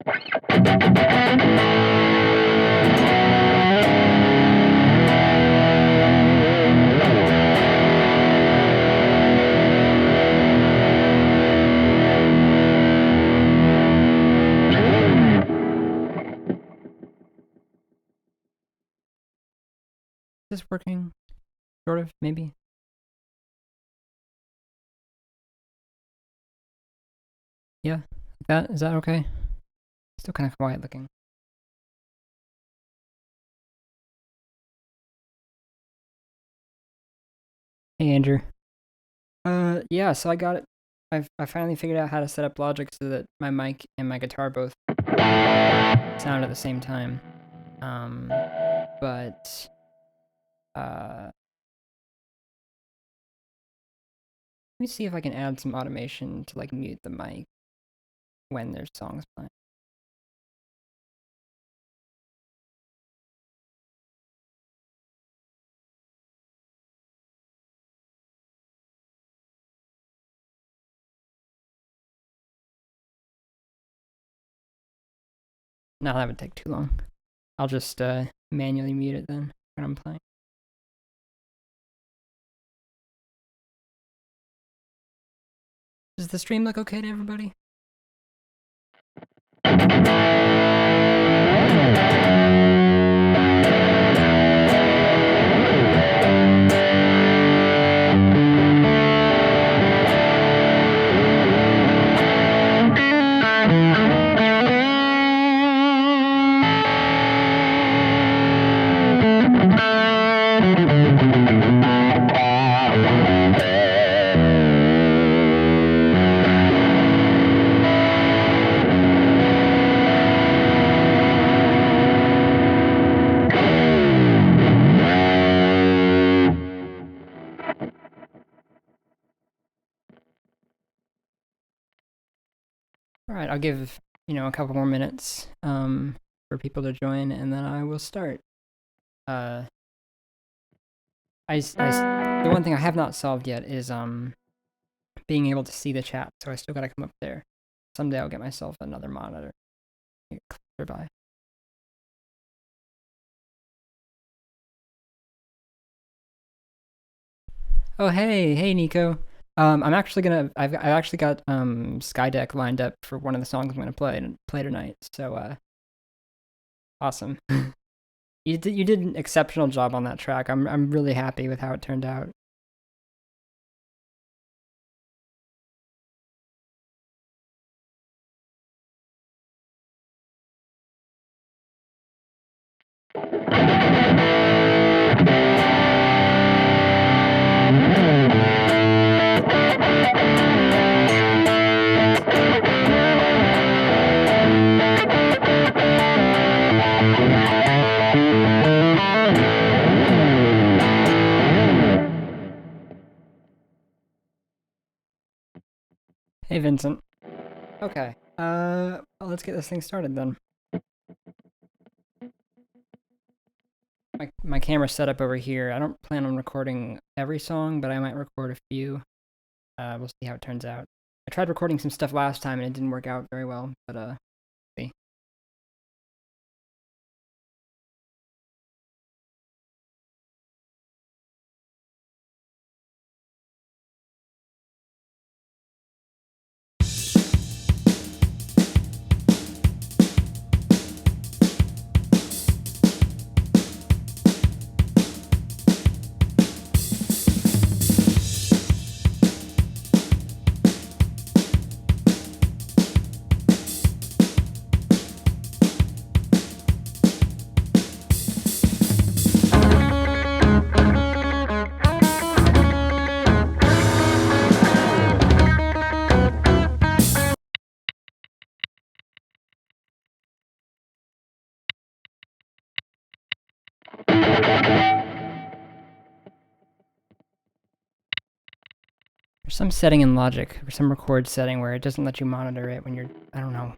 Is this working? Sort of, maybe. Yeah, like that. Is that okay? Still kind of quiet looking. Hey, Andrew. Yeah. So I got it. I finally figured out how to set up Logic so that my mic and my guitar both sound at the same time. But let me see if I can add some automation to like mute the mic when there's songs playing. No, that would take too long. I'll just manually mute it then when I'm playing. Does the stream look okay to everybody? All right, I'll give a couple more minutes for people to join, and then I will start. The one thing I have not solved yet is being able to see the chat, so I still gotta come up there. Someday I'll get myself another monitor. Closer by. Oh hey Nico. I've actually got Skydeck lined up for one of the songs I'm gonna play tonight. So awesome. You did an exceptional job on that track. I'm really happy with how it turned out. Hey Vincent. Okay. Let's get this thing started then. My camera's set up over here. I don't plan on recording every song, but I might record a few. We'll see how it turns out. I tried recording some stuff last time and it didn't work out very well, but see. There's some setting in Logic, or some record setting where it doesn't let you monitor it when you're, I don't know.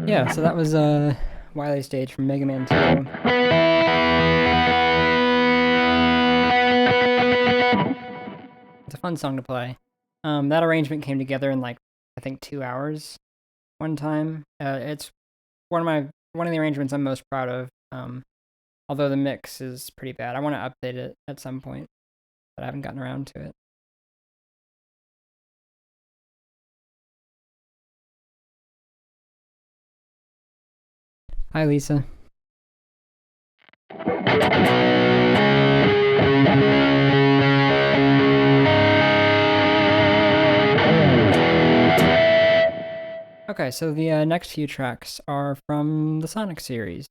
Yeah, so that was Wily Stage from Mega Man 2. It's a fun song to play. That arrangement came together in like I think 2 hours one time. It's one of the arrangements I'm most proud of. Although the mix is pretty bad. I want to update it at some point, but I haven't gotten around to it. Hi, Lisa. Okay, so the next few tracks are from the Sonic series.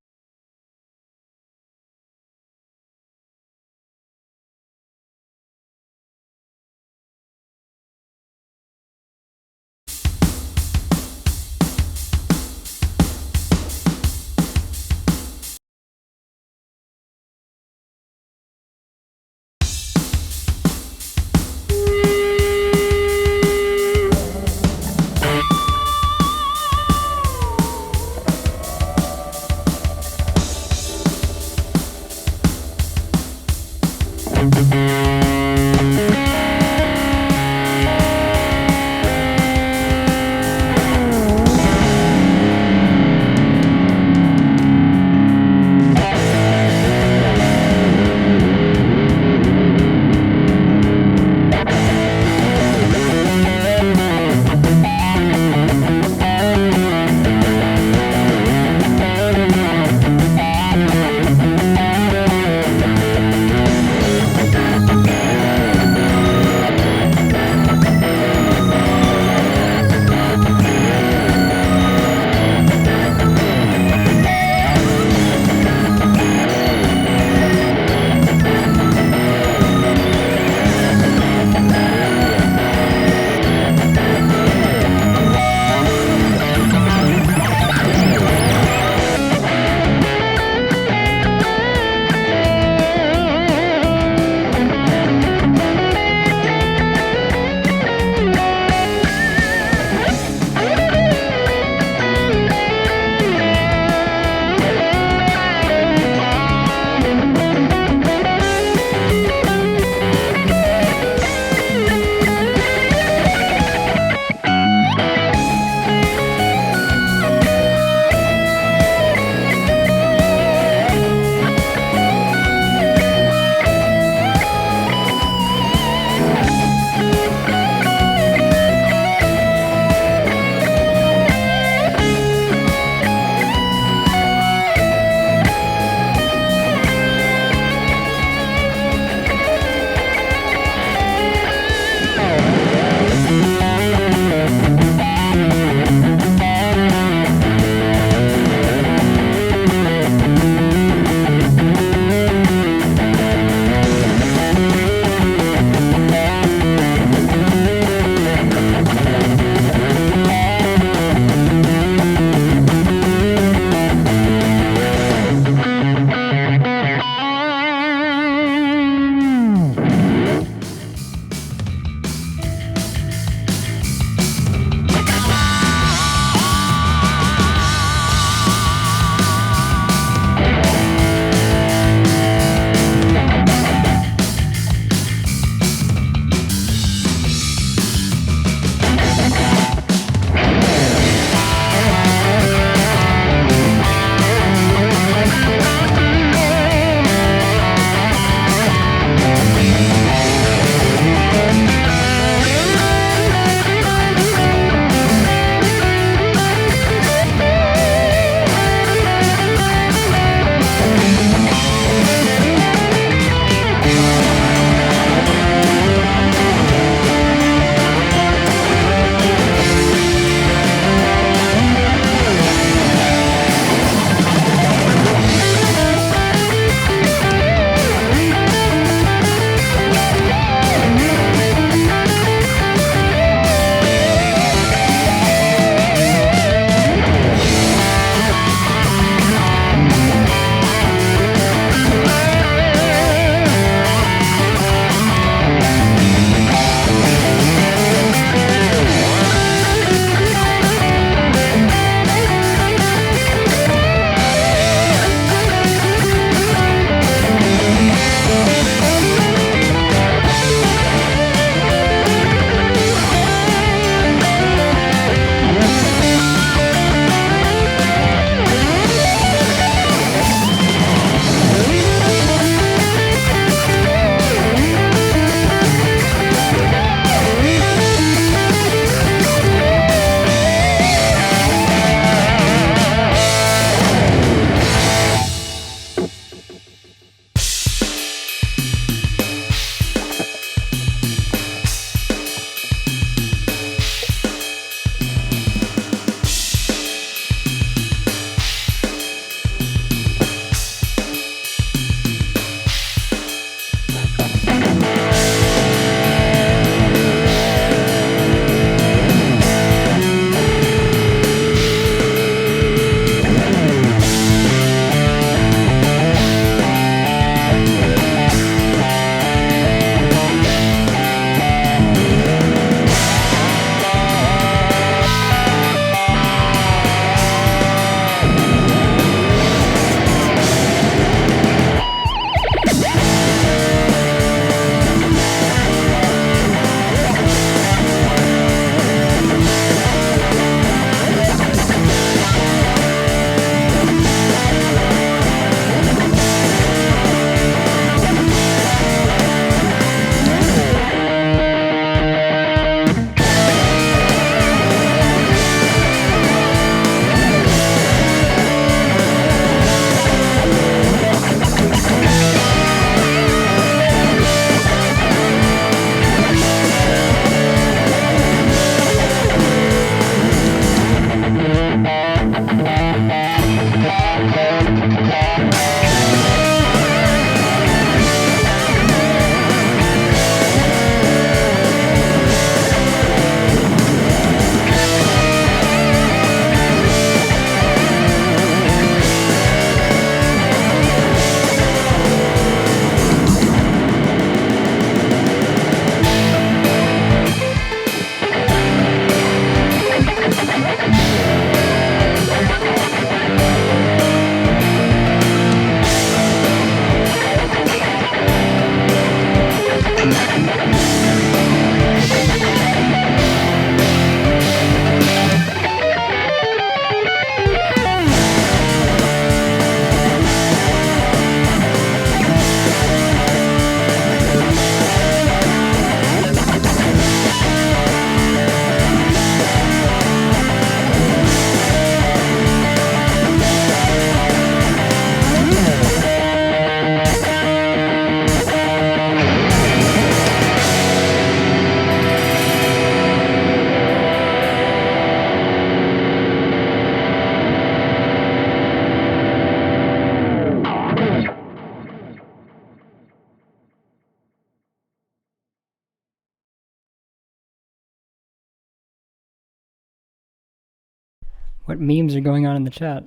What memes are going on in the chat?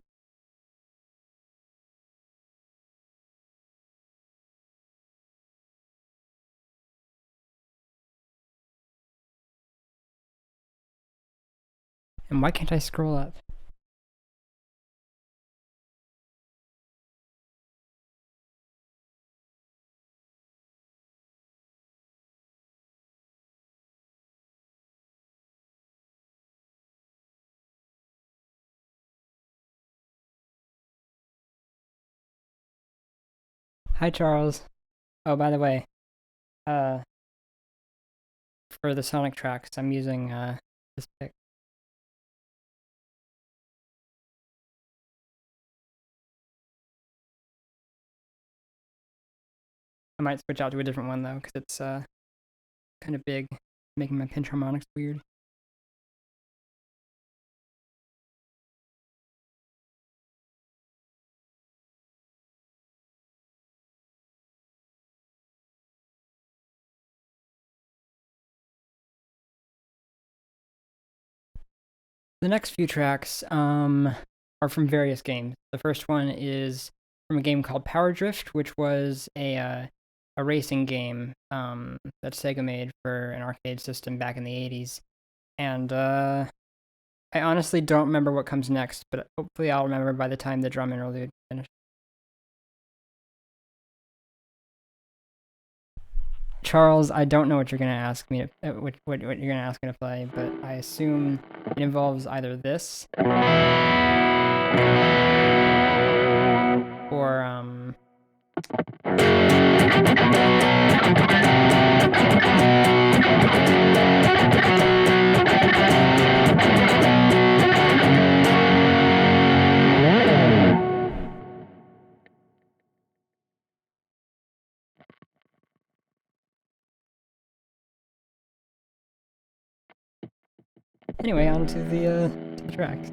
And why can't I scroll up? Hi, Charles. Oh, by the way, uh, for the Sonic tracks, I'm using this pick. I might switch out to a different one though, because it's kind of big, making my pinch harmonics weird. The next few tracks are from various games. The first one is from a game called Power Drift, which was a racing game that Sega made for an arcade system back in the 80s. And I honestly don't remember what comes next, but hopefully I'll remember by the time the drum interlude finishes. Charles, I don't know what you're gonna ask me to what you're gonna ask me to play, but I assume it involves either this or anyway, on to the tracks.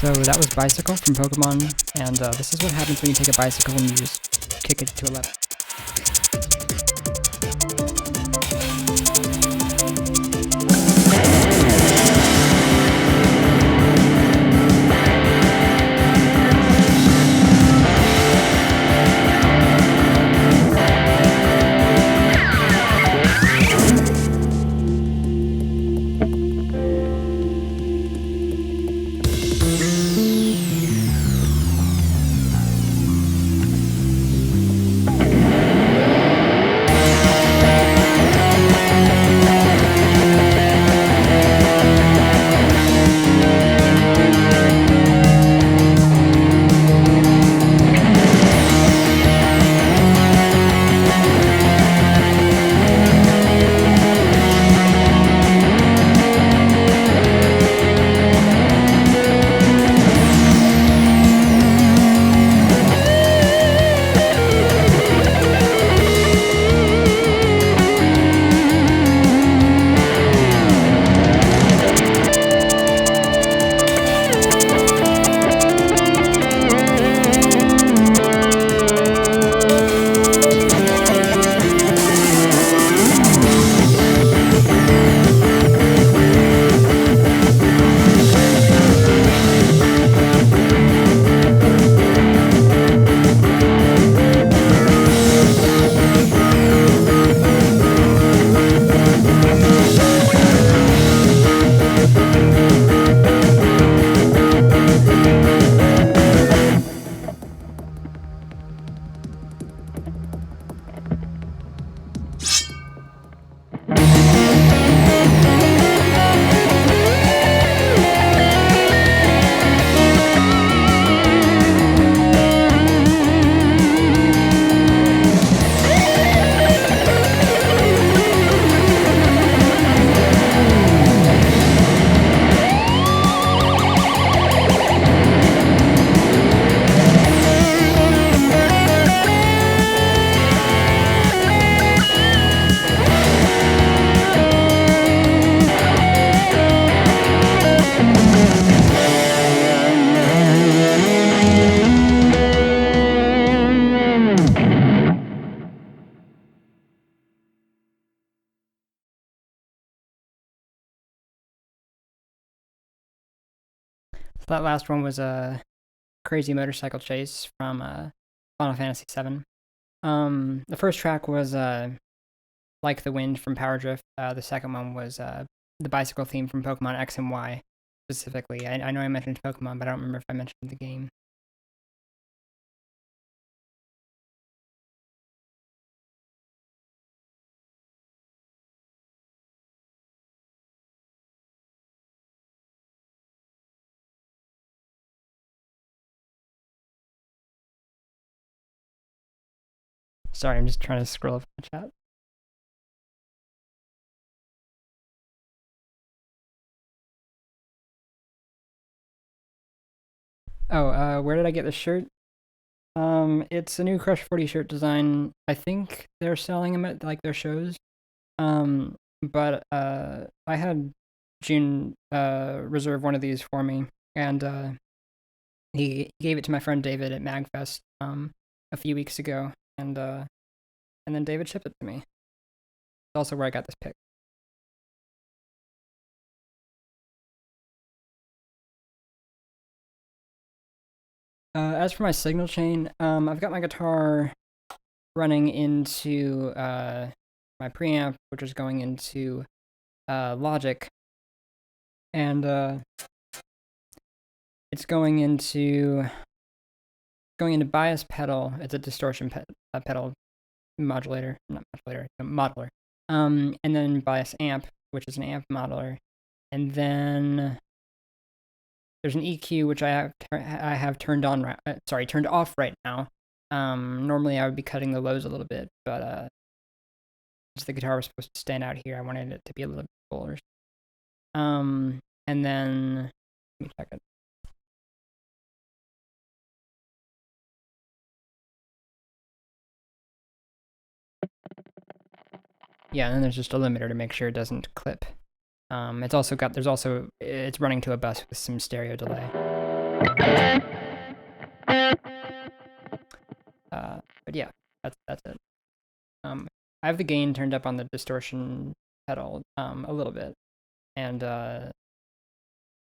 So that was Bicycle from Pokemon, and this is what happens when you take a bicycle and you just kick it to a left. So that last one was a crazy motorcycle chase from Final Fantasy VII. The first track was Like the Wind from Power Drift. The second one was the bicycle theme from Pokemon X and Y specifically. I know I mentioned Pokemon, but I don't remember if I mentioned the game. Sorry, I'm just trying to scroll up the chat. Oh, where did I get this shirt? It's a new Crush 40 shirt design. I think they're selling them at like their shows. But I had June reserve one of these for me, and he gave it to my friend David at MagFest a few weeks ago, and then David shipped it to me. It's also where I got this pic. As for my signal chain, I've got my guitar running into my preamp, which is going into Logic, and it's going into bias pedal. It's a distortion pedal modulator, not modulator, modeler. And then bias amp, which is an amp modeler, and then there's an EQ which I have turned off right now. Normally I would be cutting the lows a little bit, but since the guitar was supposed to stand out here, I wanted it to be a little bit fuller. And then let me check it. Yeah, and then there's just a limiter to make sure it doesn't clip. It's running to a bus with some stereo delay. But yeah, that's it. I have the gain turned up on the distortion pedal a little bit, and but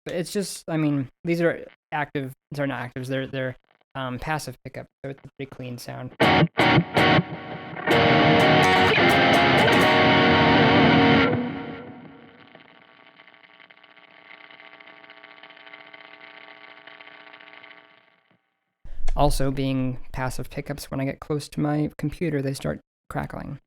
it's just, I mean, these are active. These are not actives. They're passive pickup, so it's a pretty clean sound. Also, being passive pickups, when I get close to my computer, they start crackling.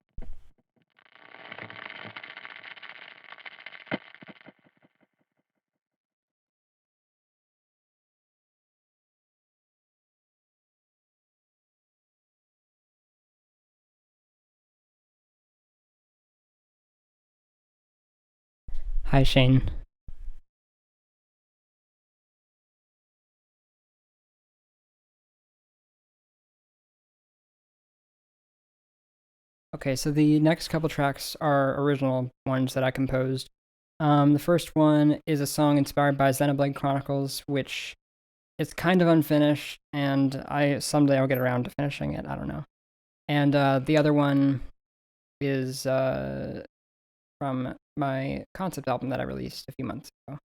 Hi, Shane. Okay, so the next couple tracks are original ones that I composed. The first one is a song inspired by Xenoblade Chronicles, which is kind of unfinished, and someday I'll get around to finishing it. I don't know. And the other one is from my concept album that I released a few months ago.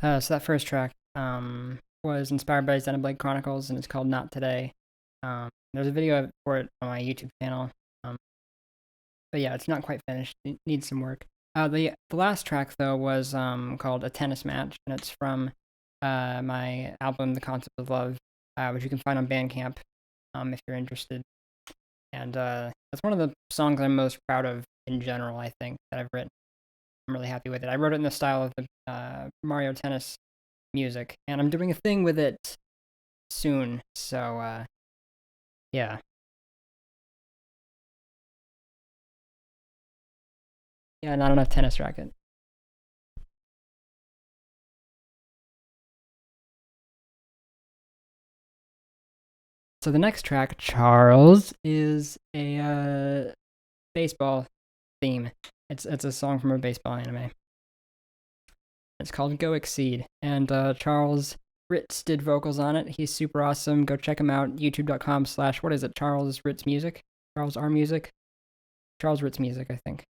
So that first track was inspired by Xenoblade Chronicles, and it's called "Not Today." There's a video for it on my YouTube channel. But yeah, it's not quite finished. It needs some work. The last track though was called "A Tennis Match," and it's from my album "The Concept of Love," which you can find on Bandcamp if you're interested. And that's one of the songs I'm most proud of in general. I think that I've written. I'm really happy with it. I wrote it in the style of the Mario Tennis music, and I'm doing a thing with it soon. So yeah. Yeah, not enough tennis racket. So the next track, Charles, is a baseball theme. It's a song from a baseball anime. It's called Go Exceed, and Charles Ritz did vocals on it. He's super awesome. Go check him out. YouTube.com/ what is it? Charles Ritz Music. Charles R Music. Charles Ritz Music, I think.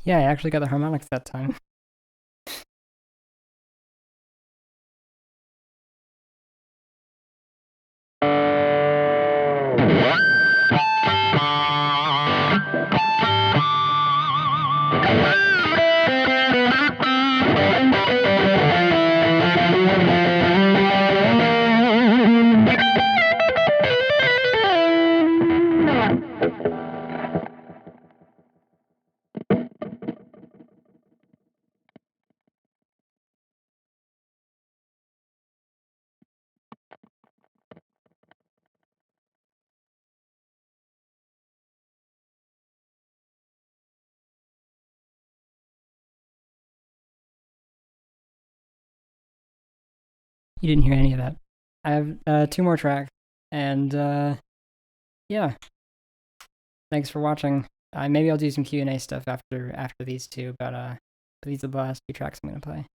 Yeah, I actually got the harmonics that time. You didn't hear any of that. I have two more tracks, and yeah. Thanks for watching. Maybe I'll do some Q&A stuff after these two, but these are the last two tracks I'm gonna play.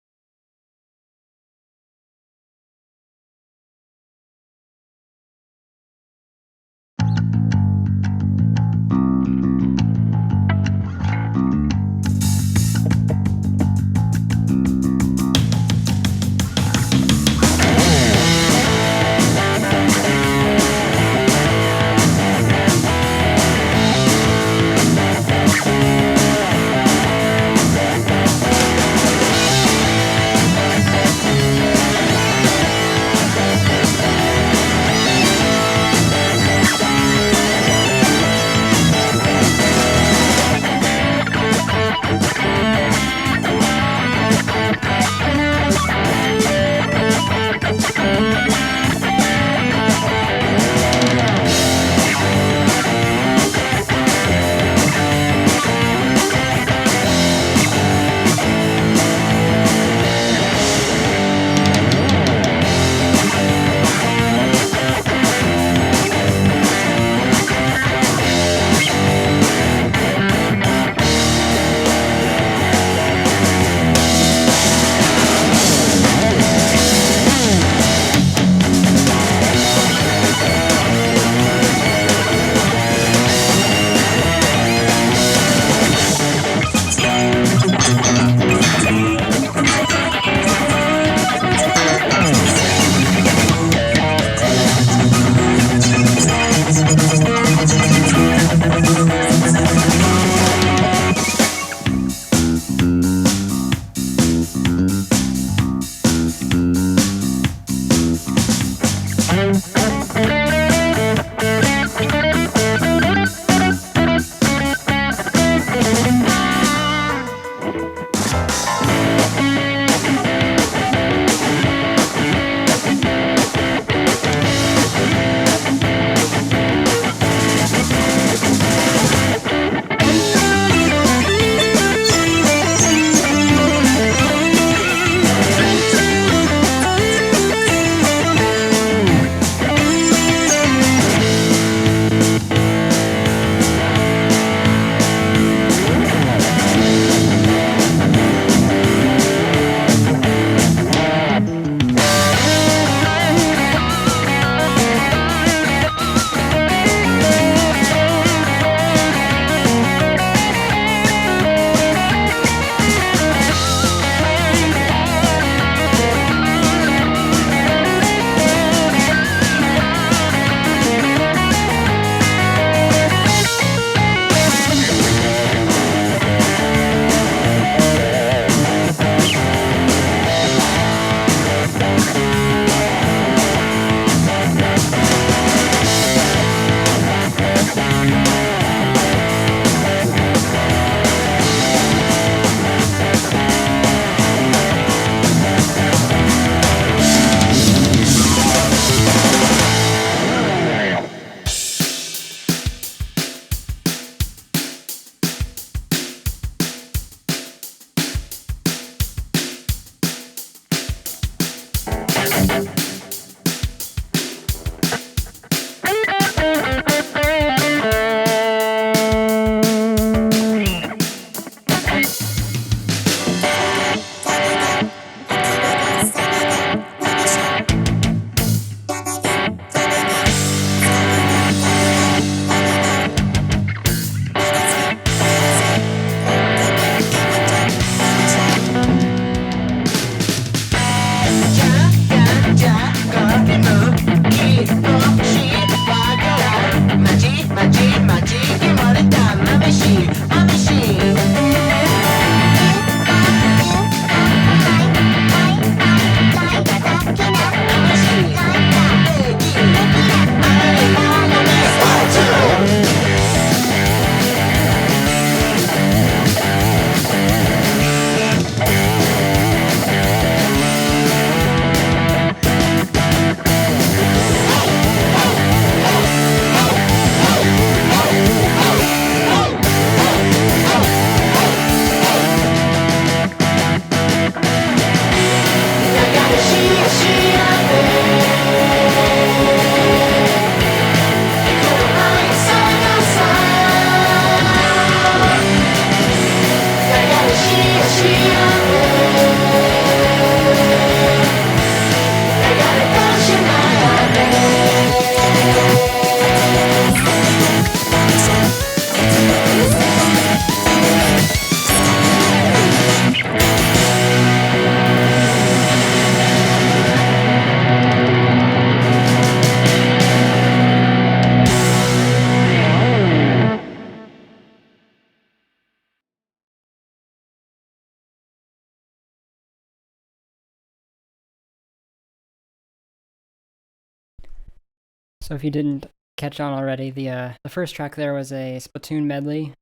So if you didn't catch on already, the first track there was a Splatoon medley,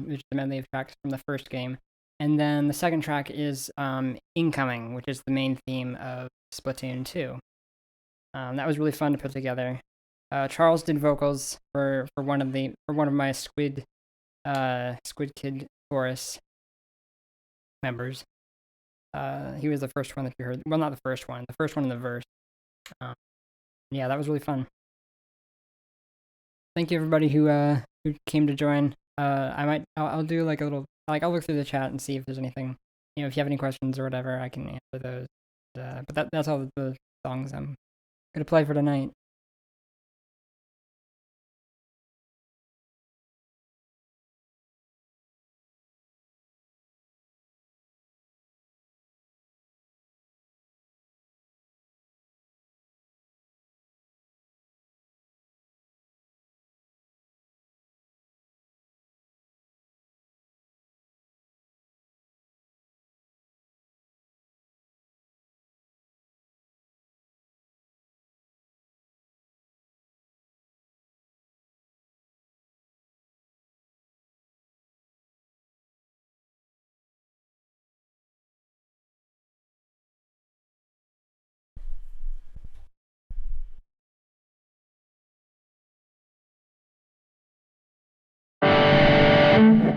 which is a medley of tracks from the first game, and then the second track is Incoming, which is the main theme of Splatoon 2. That was really fun to put together. Charles did vocals for one of my Squid Kid chorus members. He was the first one that you heard. Well, not the first one. The first one in the verse. Yeah, that was really fun. Thank you everybody who came to join. I'll do like a little, like I'll look through the chat and see if there's anything, if you have any questions or whatever, I can answer those. But that's all the songs I'm gonna play for tonight.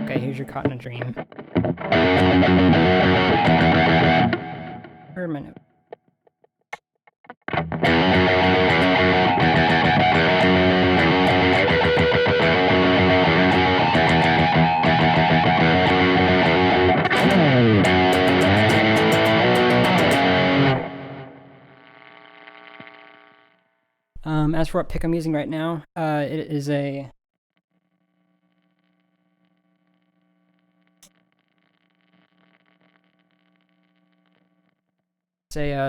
Okay, here's your Caught in a Dream. Where are my notes? As for what pick I'm using right now, it is a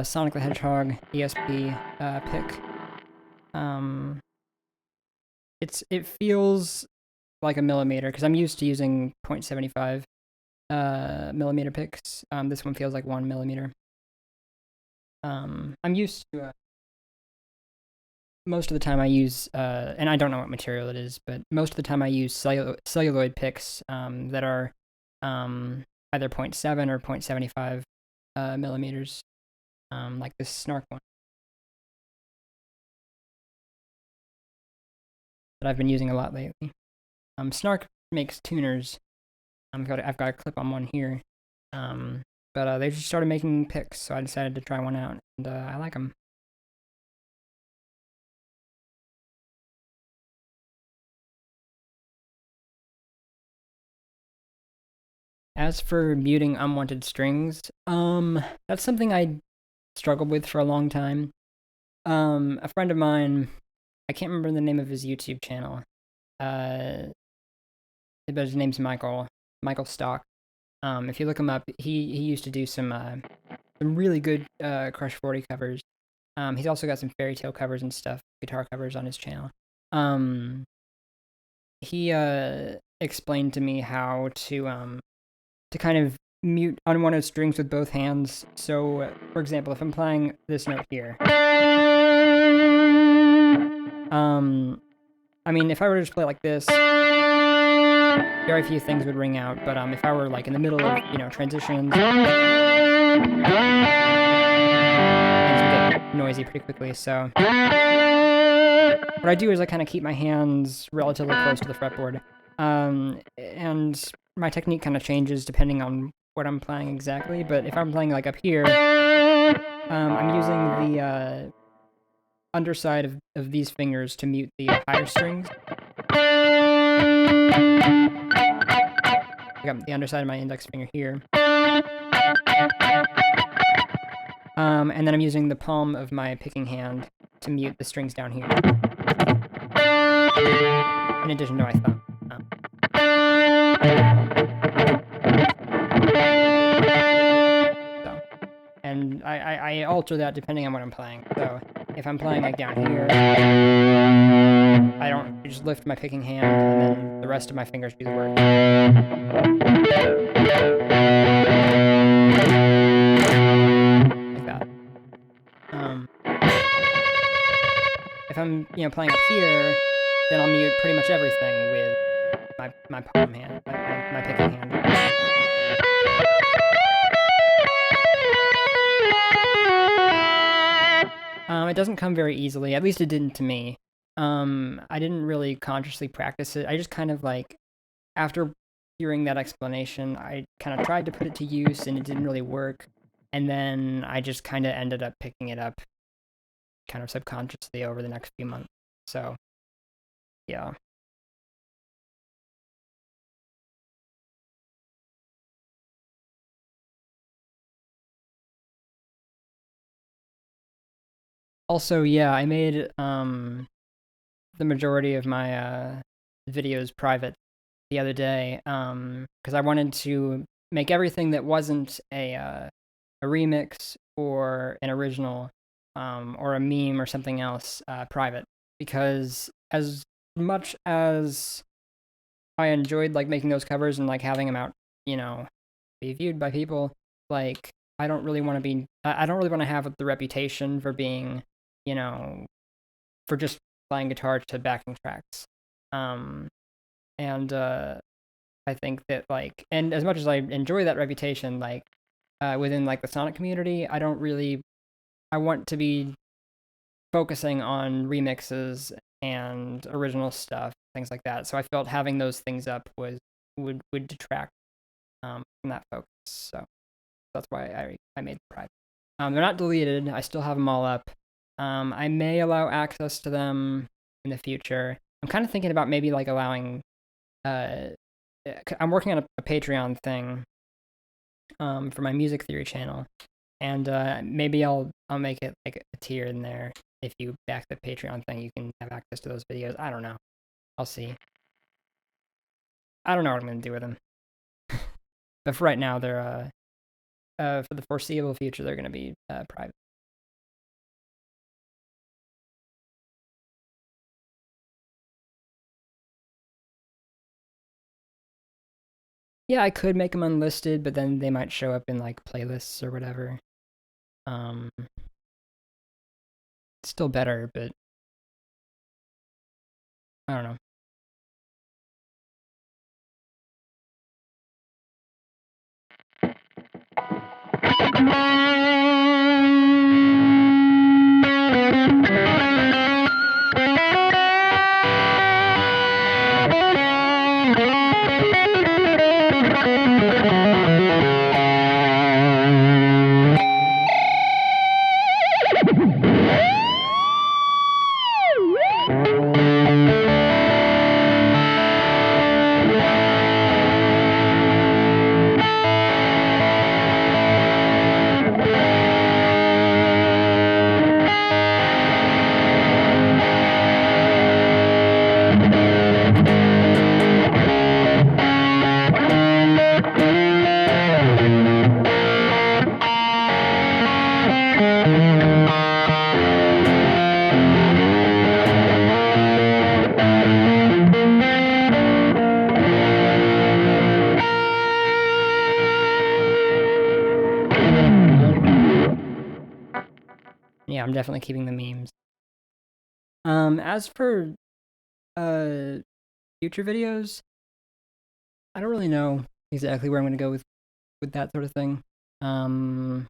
Sonic the Hedgehog ESP pick. It feels like a millimeter because I'm used to using 0.75 millimeter picks. This one feels like 1 millimeter. I'm used to most of the time I use, and I don't know what material it is, but most of the time I use celluloid picks that are either 0.7 or 0.75 millimeters, like this Snark one that I've been using a lot lately. Snark makes tuners. I've got a clip on one here, but they just started making picks, so I decided to try one out, and I like them. As for muting unwanted strings, that's something I struggled with for a long time. A friend of mine, I can't remember the name of his YouTube channel, but his name's Michael Stock. If you look him up, he used to do some really good Crush 40 covers. He's also got some fairy tale covers and stuff, guitar covers on his channel. He explained to me how to kind of mute unwanted strings with both hands. So, for example, if I'm playing this note here, I mean, if I were to just play like this, very few things would ring out. But if I were like in the middle of transitions, things would get noisy pretty quickly. So, what I do is I kind of keep my hands relatively close to the fretboard, and my technique kind of changes depending on what I'm playing exactly, but if I'm playing like up here, I'm using the underside of these fingers to mute the higher strings. I got the underside of my index finger here. And then I'm using the palm of my picking hand to mute the strings down here. In addition to my thumb. And I alter that depending on what I'm playing. So if I'm playing like down here, I don't just lift my picking hand and then the rest of my fingers do the work. Like that. If I'm playing up here, then I'll mute pretty much everything with my palm hand, my picking hand. It doesn't come very easily. At least it didn't to me. I didn't really consciously practice it. I just kind of like, after hearing that explanation, I kind of tried to put it to use and it didn't really work. And then I just kind of ended up picking it up kind of subconsciously over the next few months. So, yeah. Also, yeah, I made the majority of my videos private the other day because I wanted to make everything that wasn't a remix or an original or a meme or something else private, because as much as I enjoyed like making those covers and like having them out, be viewed by people, like I don't really want to be I don't really want to have the reputation for being, you know, for just playing guitar to backing tracks. Um and I think that like, and as much as I enjoy that reputation, like within like the Sonic community, I want to be focusing on remixes and original stuff, things like that. So I felt having those things up would detract from that focus. So that's why I made the private. They're not deleted. I still have them all up. I may allow access to them in the future. I'm kind of thinking about maybe like allowing. I'm working on a Patreon thing for my music theory channel, and maybe I'll make it like a tier in there. If you back the Patreon thing, you can have access to those videos. I don't know. I'll see. I don't know what I'm gonna do with them. But for right now, they're for the foreseeable future, they're gonna be private. Yeah, I could make them unlisted, but then they might show up in like playlists or whatever. Um, Still better, but I don't know. Yeah, I'm definitely keeping the memes. As for uh future videos, I don't really know exactly where I'm gonna go with that sort of thing. Um,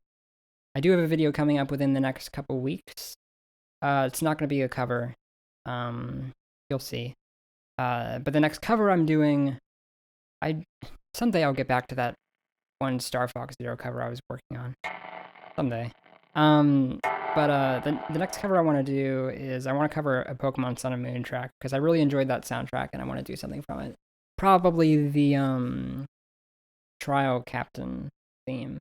I do have a video coming up within the next couple weeks. It's not gonna be a cover. Um, you'll see. But the next cover I'm doing, I someday I'll get back to that one Star Fox Zero cover I was working on. Someday. But the next cover I want to do is I want to cover a Pokemon Sun and Moon track because I really enjoyed that soundtrack and I want to do something from it. Probably the Trial Captain theme,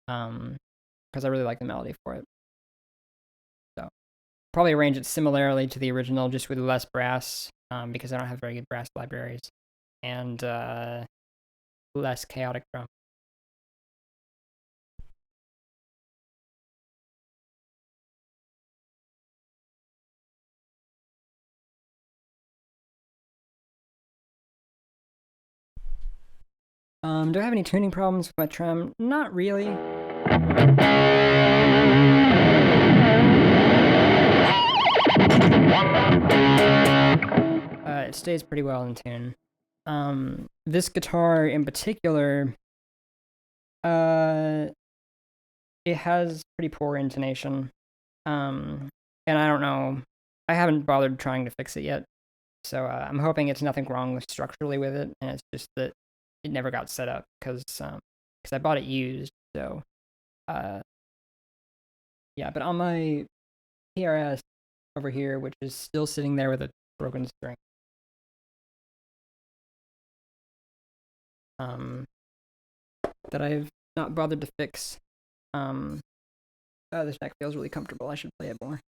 because I really like the melody for it. So probably arrange it similarly to the original, just with less brass, because I don't have very good brass libraries, and less chaotic drum. Do I have any tuning problems with my trem? Not really. It stays pretty well in tune. This guitar in particular, it has pretty poor intonation. And I don't know. I haven't bothered trying to fix it yet. So I'm hoping it's nothing wrong structurally with it, and it's just that it never got set up because I bought it used. So yeah. But on my PRS over here, which is still sitting there with a broken string, that I've not bothered to fix. This neck feels really comfortable. I should play it more.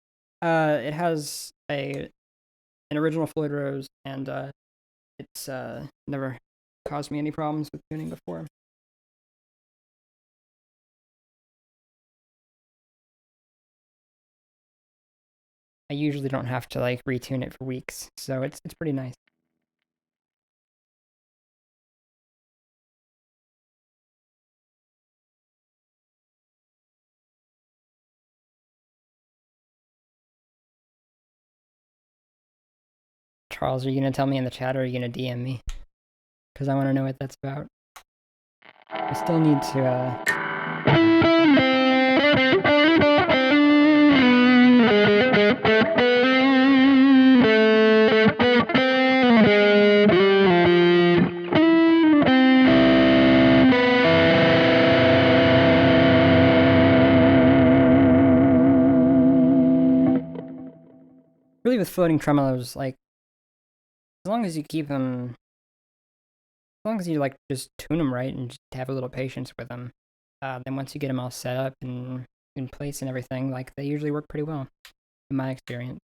It has an original Floyd Rose, and it's never caused me any problems with tuning before. I usually don't have to like retune it for weeks, so it's pretty nice. Charles, are you gonna tell me in the chat, or are you gonna DM me? Because I want to know what that's about. I still need to. Really, with floating tremolos, like, as long as you keep them, as long as you like just tune them right and just have a little patience with them, then once you get them all set up and in place and everything, like, they usually work pretty well, in my experience.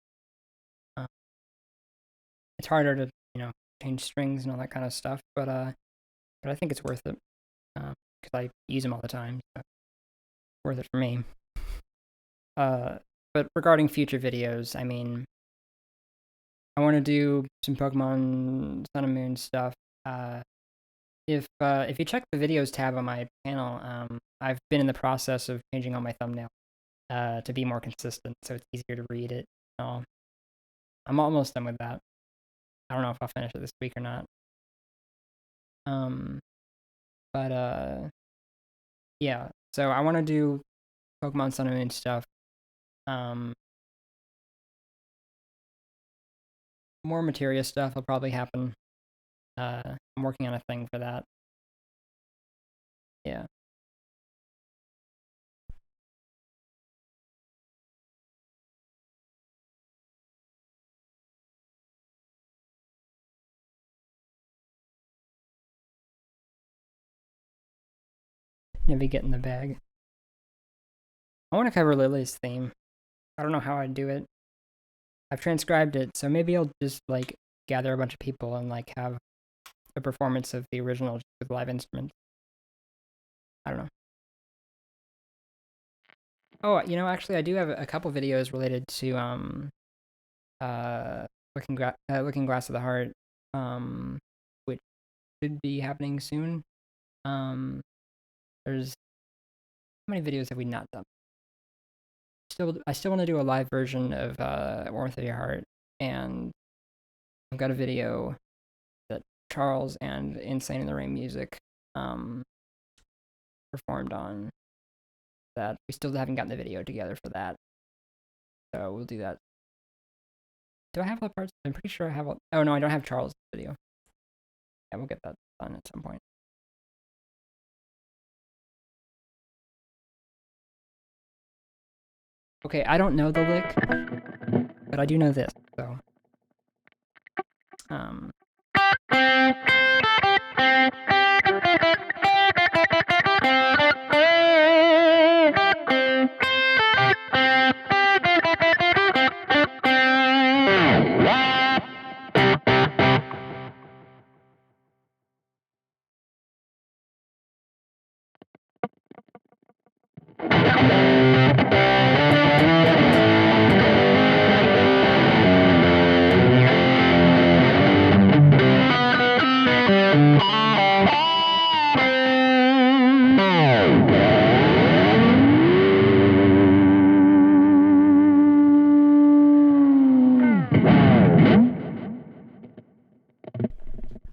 It's harder to, change strings and all that kind of stuff, but I think it's worth it, because I use them all the time, so it's worth it for me. But regarding future videos, I mean, I want to do some Pokemon Sun and Moon stuff. If you check the videos tab on my channel, I've been in the process of changing all my thumbnails to be more consistent, so it's easier to read it. So I'm almost done with that. I don't know if I'll finish it this week or not. But yeah. So I want to do Pokemon Sun and Moon stuff. More materia stuff will probably happen. I'm working on a thing for that. Yeah. Maybe get in the bag. I want to cover Lily's theme. I don't know how I'd do it. I've transcribed it, so maybe I'll just like gather a bunch of people and like have a performance of the original with live instruments. I don't know. Oh, actually, I do have a couple videos related to Looking Glass of the Heart, which should be happening soon. There's how many videos have we not done? I still want to do a live version of Warmth of Your Heart, and I've got a video that Charles and Insane in the Rain Music performed on that we still haven't gotten the video together for that. So we'll do that. Do I have all the parts? I'm pretty sure I have all... Oh, no, I don't have Charles' video. Yeah, we'll get that done at some point. Okay, I don't know the lick, but I do know this, so...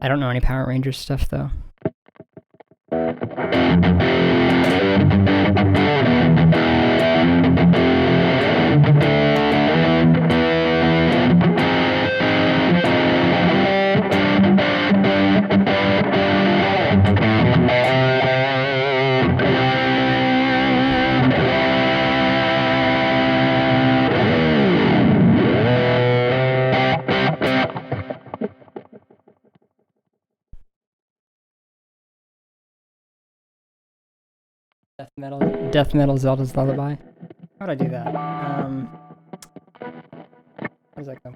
I don't know any Power Rangers stuff though. Death metal Zelda's Lullaby. How would I do that? How does that go?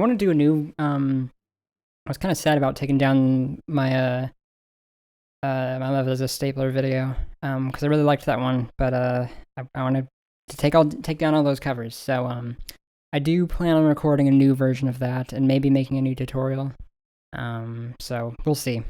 To do a new I was kind of sad about taking down my my Love as a Stapler video because I really liked that one, but I wanted to take down all those covers. So I do plan on recording a new version of that and maybe making a new tutorial. So we'll see.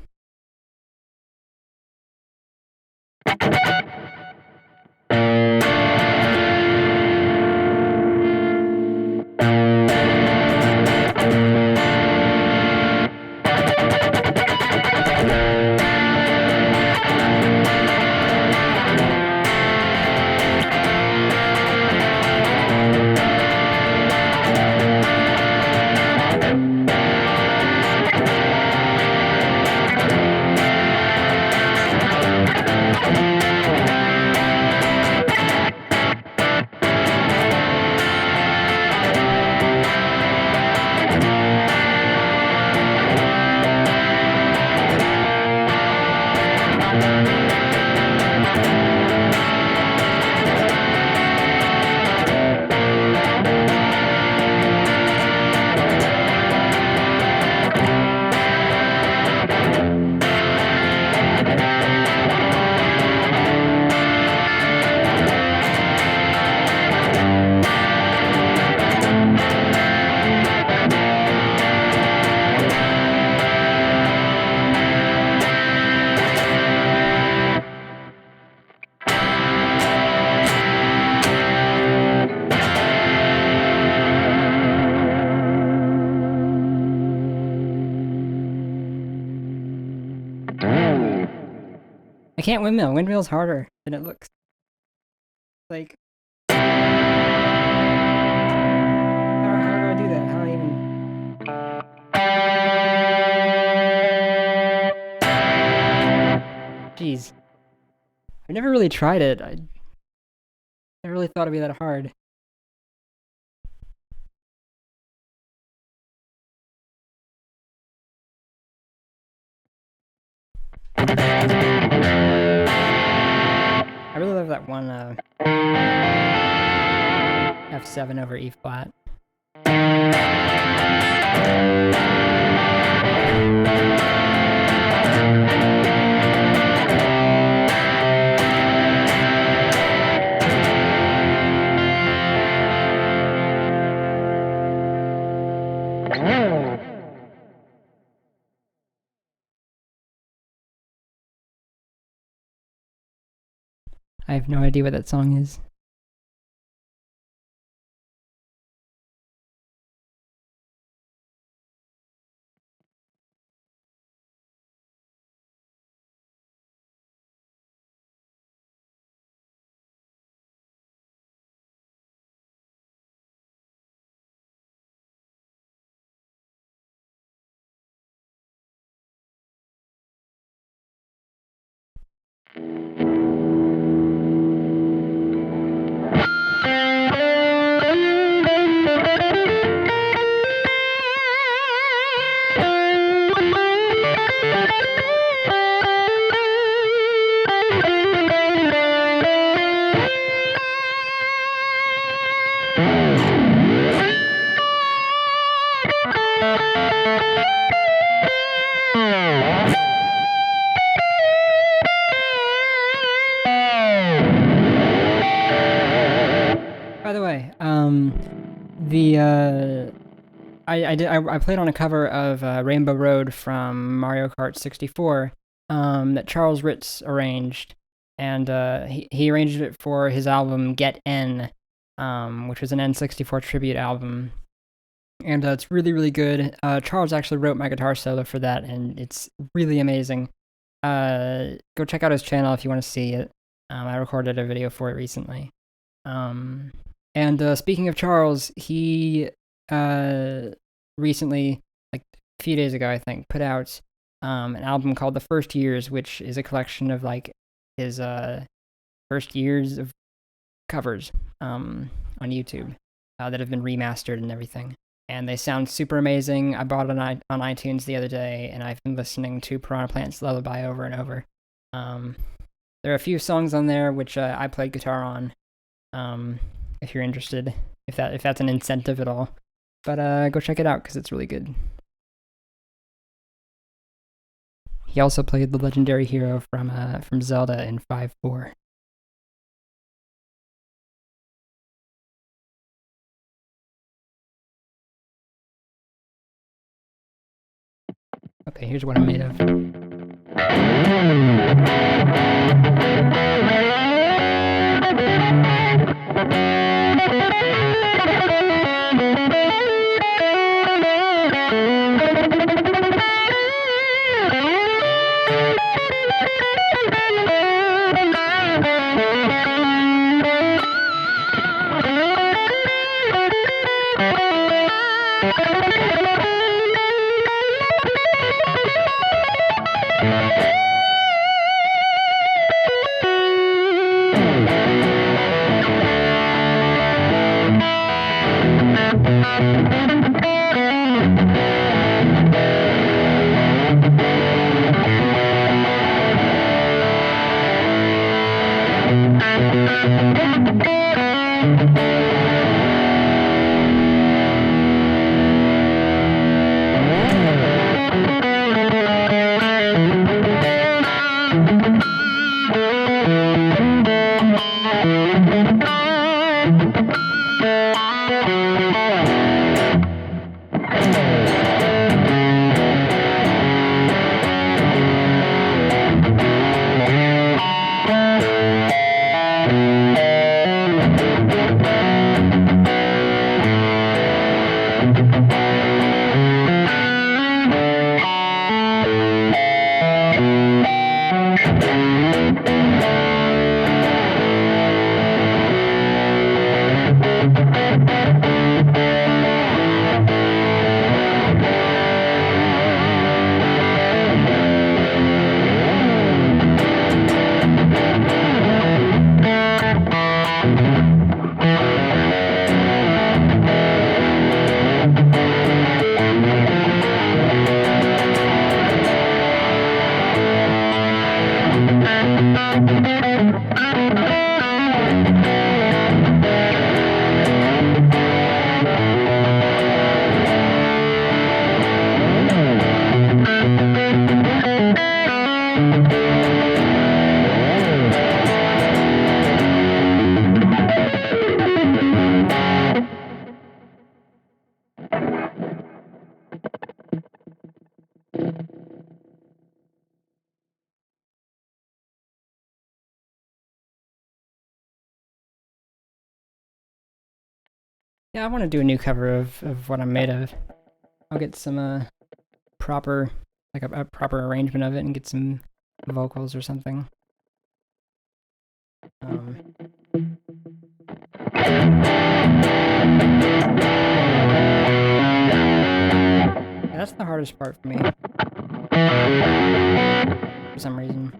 I can't windmill. Windmill's harder than it looks. Like, how do I do that? How do I even? Jeez, I never really tried it. I never really thought it'd be that hard. I really love that one F7 over E flat. I have no idea what that song is. By the way, I played on a cover of Rainbow Road from Mario Kart 64 that Charles Ritz arranged, and he arranged it for his album Get N, which was an N64 tribute album, and it's really really good. Charles actually wrote my guitar solo for that, and it's really amazing. Go check out his channel if you want to see it. I recorded a video for it recently. And speaking of Charles, he recently, like a few days ago, I think, put out an album called The First Years, which is a collection of like his first years of covers on YouTube that have been remastered and everything. And they sound super amazing. I bought it on iTunes the other day, and I've been listening to Piranha Plant's Lullaby over and over. There are a few songs on there which I played guitar on. If you're interested, if that's an incentive at all, but go check it out because it's really good. He also played the legendary hero from Zelda in 5-4. Okay, here's what I'm made of. Yeah, I want to do a new cover of what I'm made of. I'll get some proper, like a proper arrangement of it and get some vocals or something. That's the hardest part for me. For some reason.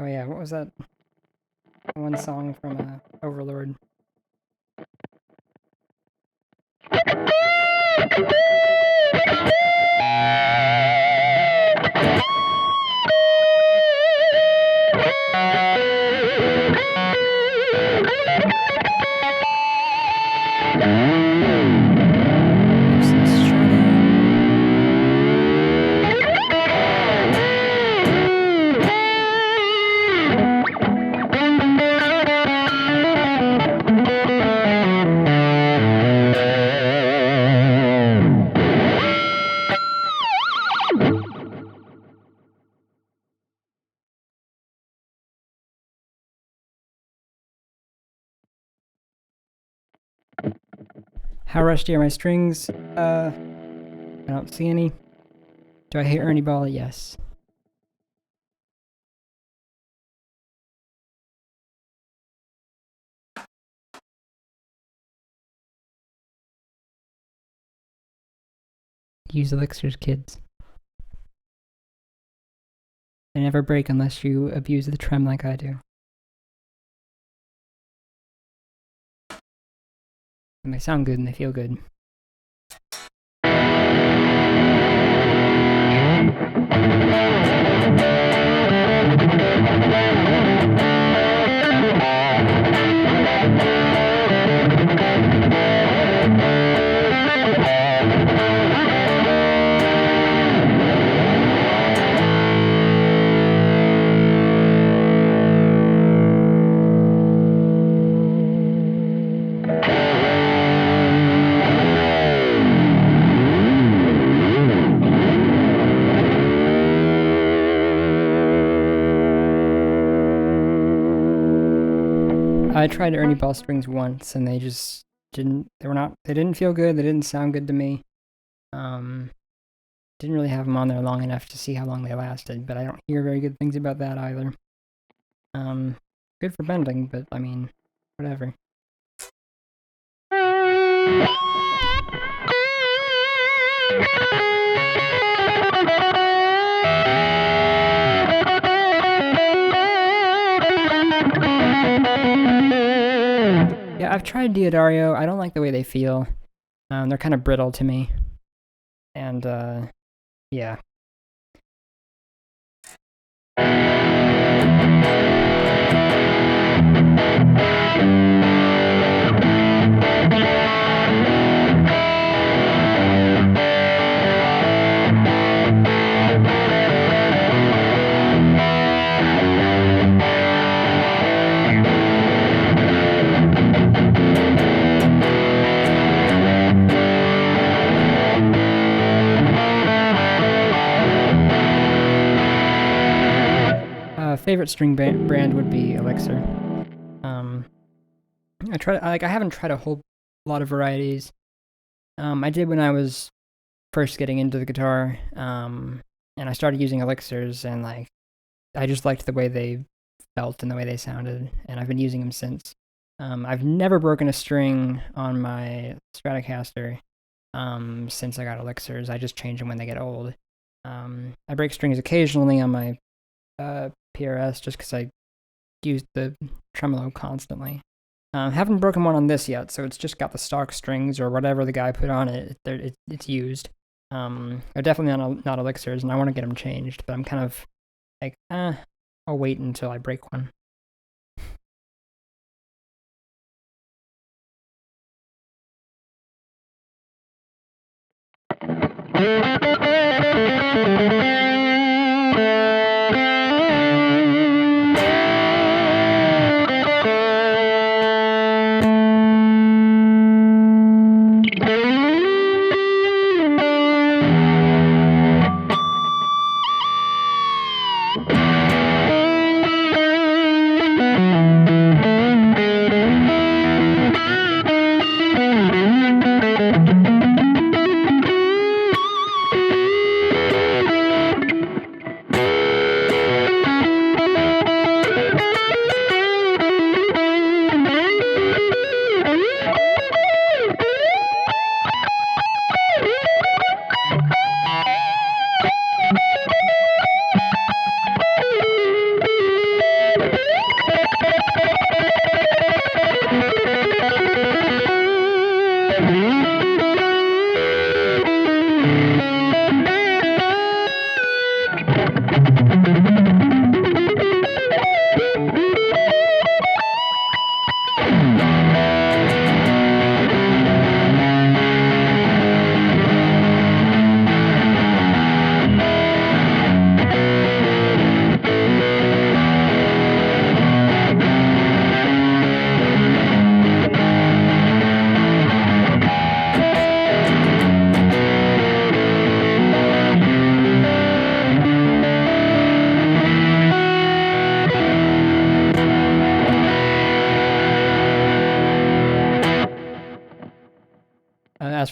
Oh yeah, what was that one song from Overlord? Useless shredding. How rusty are my strings? I don't see any. Do I hate Ernie Ball? Yes. Use elixirs, kids. They never break unless you abuse the trem like I do. And they sound good and they feel good. I tried Ernie Ball strings once and they just didn't feel good, they didn't sound good to me. Didn't really have them on there long enough to see how long they lasted, but I don't hear very good things about that either. Good for bending, but I mean, whatever. Yeah, I've tried Diodario. I don't like the way they feel. They're kind of brittle to me. And, yeah. Favorite string brand would be Elixir. I haven't tried a whole lot of varieties. I did when I was first getting into the guitar, and I started using Elixirs, and like, I just liked the way they felt and the way they sounded, and I've been using them since. I've never broken a string on my Stratocaster since I got Elixirs. I just change them when they get old. I break strings occasionally on my PRS just because I use the tremolo constantly. Haven't broken one on this yet, so it's just got the stock strings or whatever the guy put on it. It's used. They're definitely not elixirs, and I want to get them changed, but I'm kind of like, I'll wait until I break one.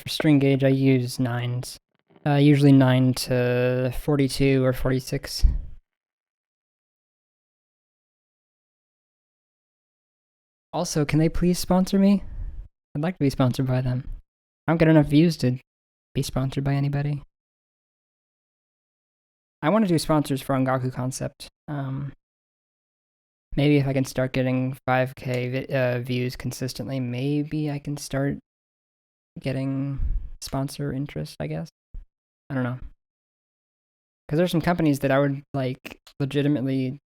For string gauge, I use 9s. Usually 9 to 42 or 46. Also, can they please sponsor me? I'd like to be sponsored by them. I don't get enough views to be sponsored by anybody. I want to do sponsors for Ongaku Concept. Maybe if I can start getting 5K views consistently, maybe I can start getting sponsor interest, I guess. I don't know. Because there's some companies that I would like legitimately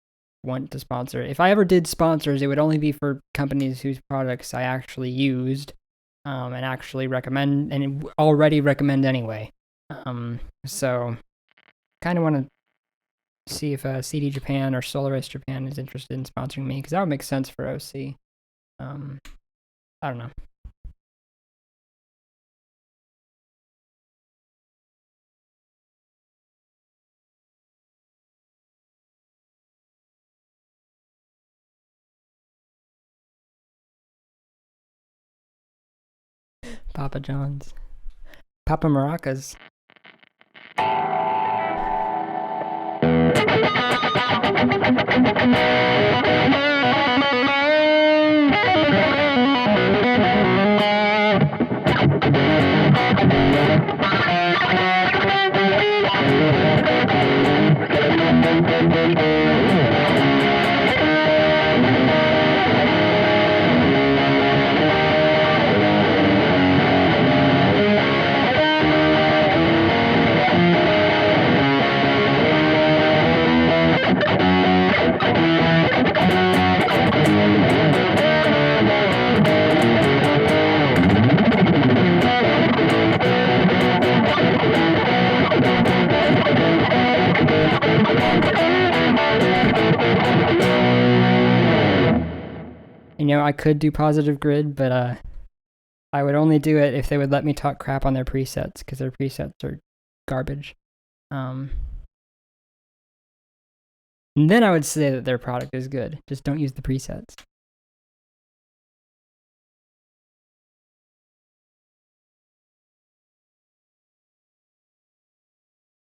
want to sponsor. If I ever did sponsors, it would only be for companies whose products I actually used and actually recommend and already recommend anyway. So kind of want to see if CD Japan or Solaris Japan is interested in sponsoring me because that would make sense for OC. I don't know. Papa John's. Papa Maracas. You know, I could do positive grid, but I would only do it if they would let me talk crap on their presets, because their presets are garbage. And then I would say that their product is good. Just don't use the presets.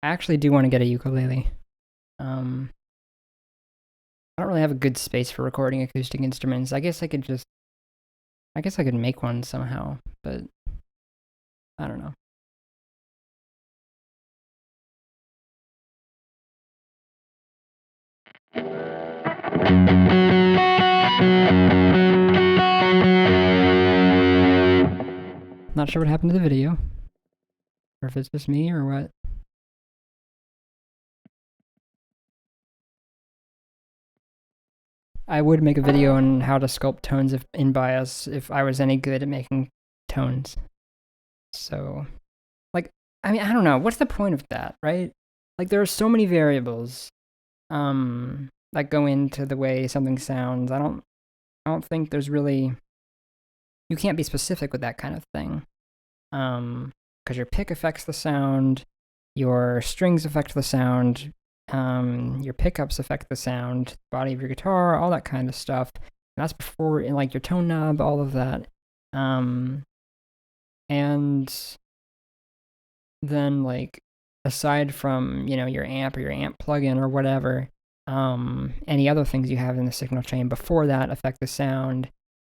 I actually do want to get a ukulele. I don't really have a good space for recording acoustic instruments. I guess I could make one somehow, but I don't know. Not sure what happened to the video, or if it's just me or what. I would make a video on how to sculpt tones in bias if I was any good at making tones. So, like, I mean, I don't know. What's the point of that, right? Like, there are so many variables that go into the way something sounds. I don't think there's really, you can't be specific with that kind of thing. Because your pick affects the sound, your strings affect the sound, your pickups affect the sound, body of your guitar, all that kind of stuff. And that's before, like, your tone knob, all of that. And then, like, aside from, you know, your amp or your amp plugin or whatever, any other things you have in the signal chain before that affect the sound,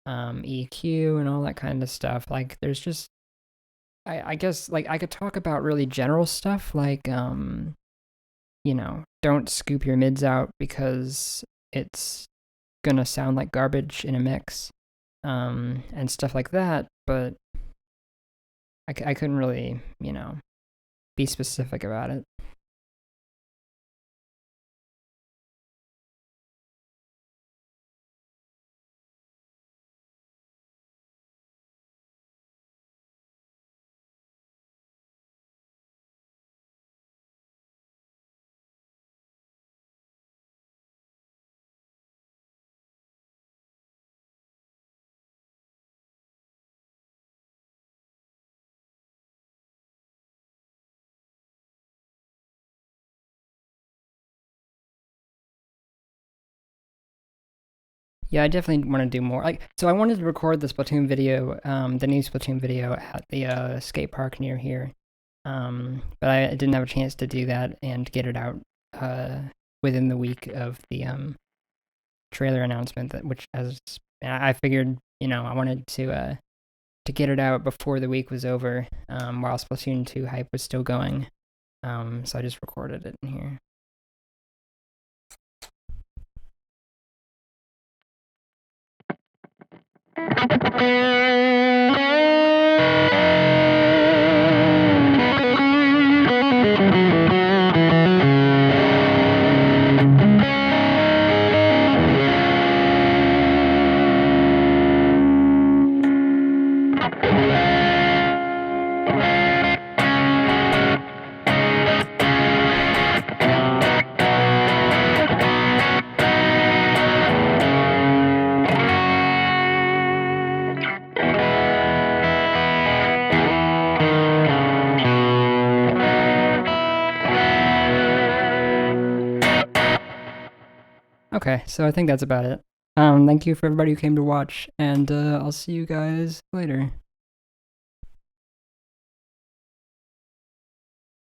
EQ and all that kind of stuff. Like, there's just, I guess, like, I could talk about really general stuff, like, you know, don't scoop your mids out because it's gonna sound like garbage in a mix, and stuff like that, but I couldn't really, you know, be specific about it. Yeah, I definitely want to do more. Like, so I wanted to record the Splatoon video, the new Splatoon video at the skate park near here, but I didn't have a chance to do that and get it out uh, within the week of the trailer announcement. That which as I figured, I wanted to get it out before the week was over, while Splatoon 2 hype was still going. So I just recorded it in here. Okay, so I think that's about it. Thank you for everybody who came to watch, and I'll see you guys later.